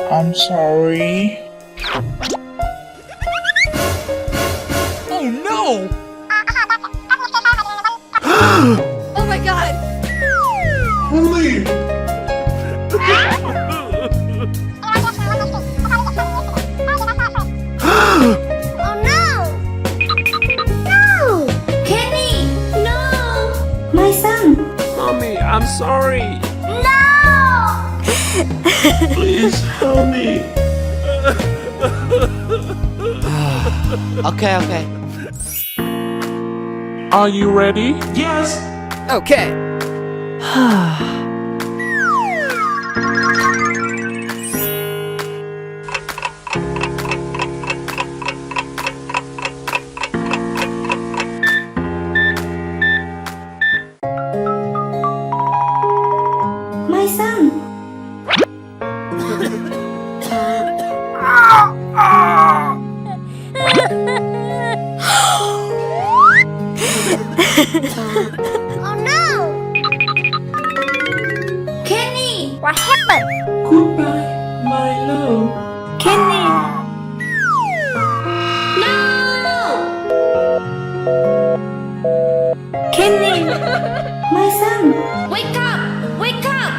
I'm sorry. Oh no! Oh my god! Honey! Oh no! No! Kenny! No! My son! Mommy, I'm sorry. No! Please help me. Okay. Are you ready? Yes. Okay. My son! Oh no! Kenny! What happened? Goodbye, my love. Kenny! No! Kenny! My son! Wake up! Wake up!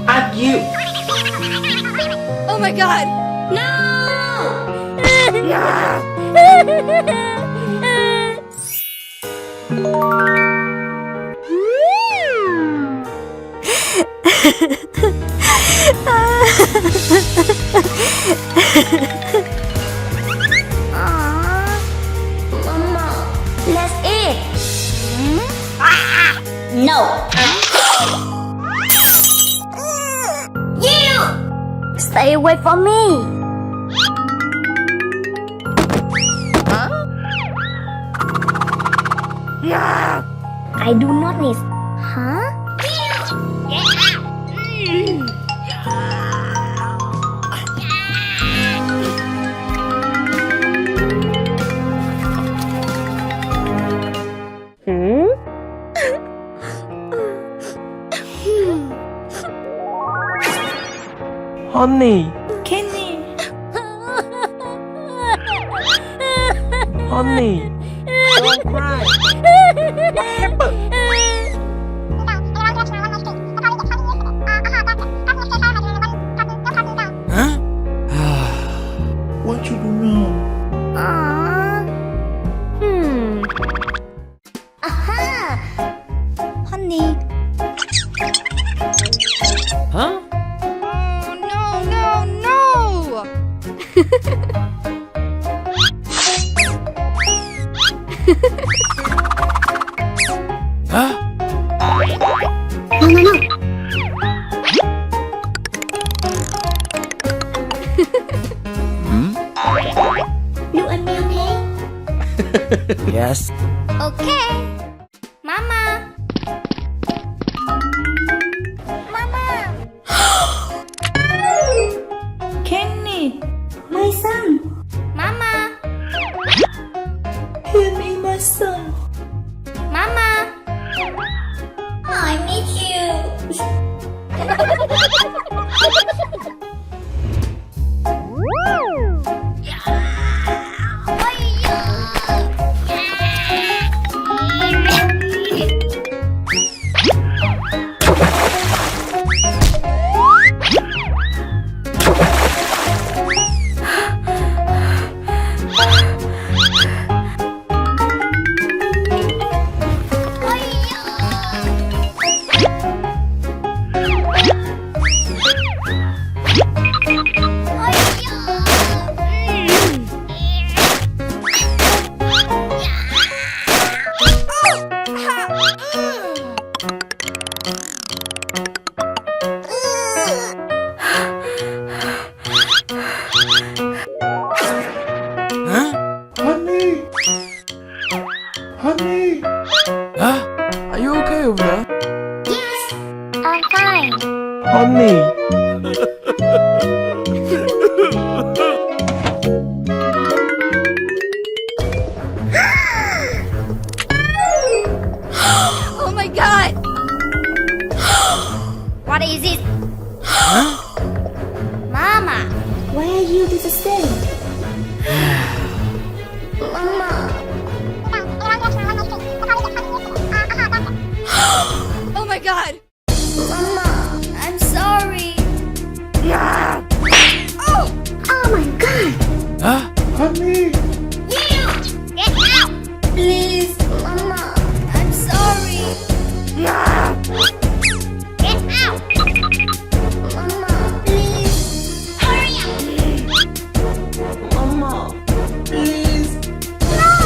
At you. Oh my god! No! Mama, let's eat. No. You stay away from me. I do not need. Huh? Honey, Kenny. honey, don't cry. Huh? What you do now? Aha! Honey. Huh? Oh, no! Huh? No. You and me, okay? Yes. Okay. Mama. Kenny, my son. Mama. Kenny, my son. Mama. I miss you. Huh? Are you okay over there? Yes, I'm fine. Honey. Oh my god! What is it? Mama, why are you this state? Mama. Oh my god! Mama, I'm sorry. Oh! Oh my god! Huh? Honey. You! Get out! Please! Mama, I'm sorry. Get out! Mama, please! Hurry up! Mama. Please. No!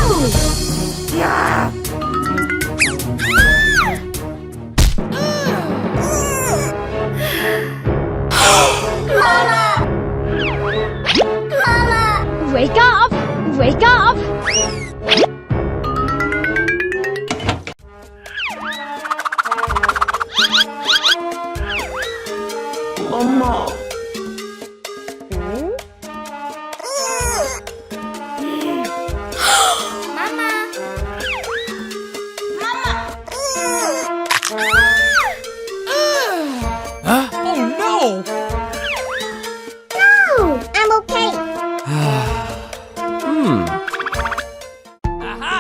Mama! Mama! Wake up! Wake up! Mama. Mama! Mama! Huh? Oh no! No! I'm okay. Aha!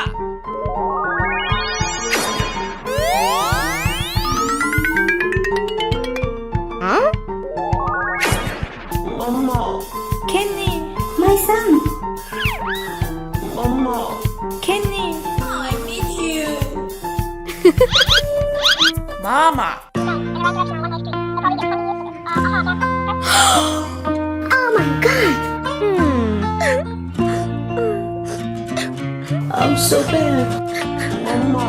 Huh? Mama. Kenny, my son. Mama. Kenny. I miss you. Mama. Oh my god. I'm so bad. Mama.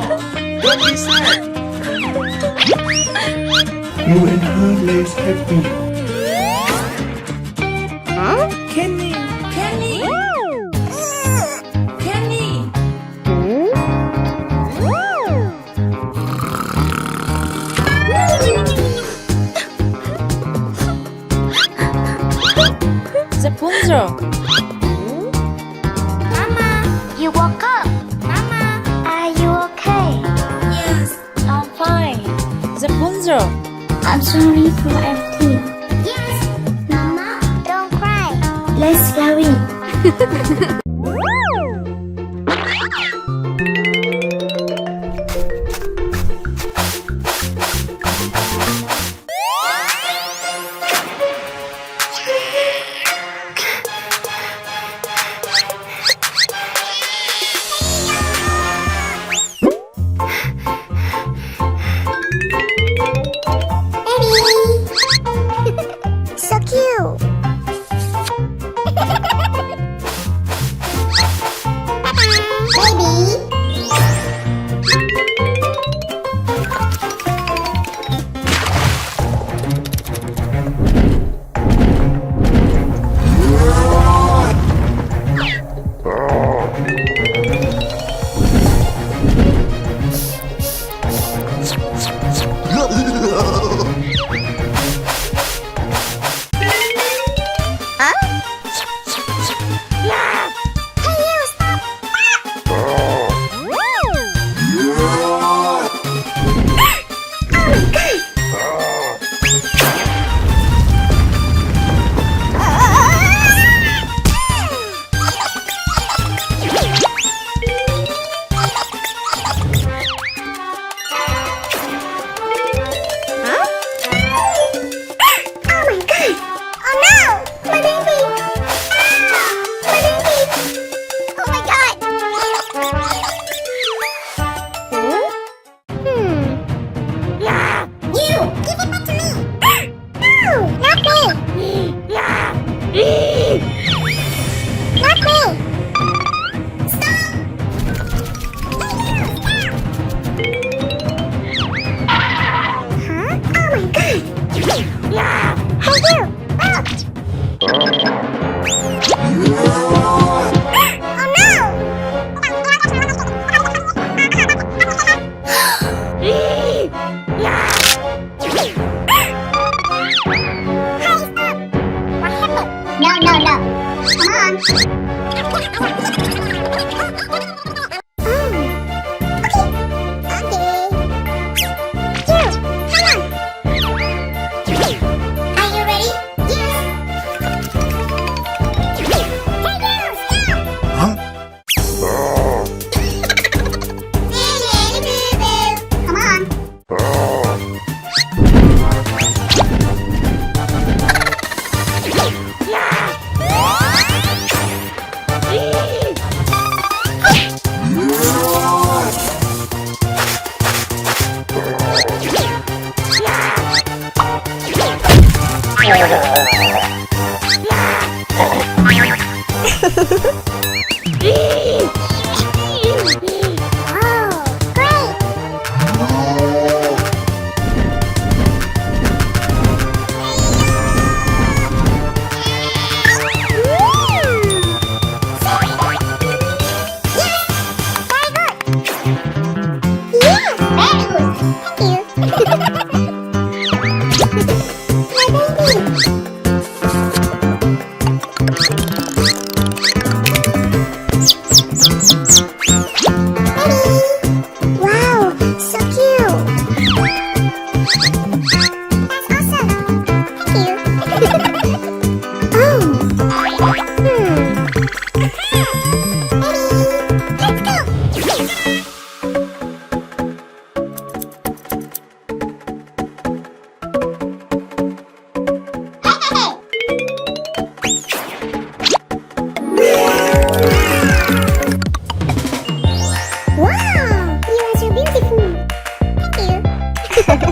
Don't be sad. You and her lays happy. Huh? Kenny. Kenny. Kenny. Rapunzel, Mama, you woke up. Mama, are you okay? Yes. I'm fine. Rapunzel, I'm sorry for everything. Yes. Mama, don't cry. Let's go in. So cute. Baby. Oh, great! Wow, so cute! That's awesome! Thank you!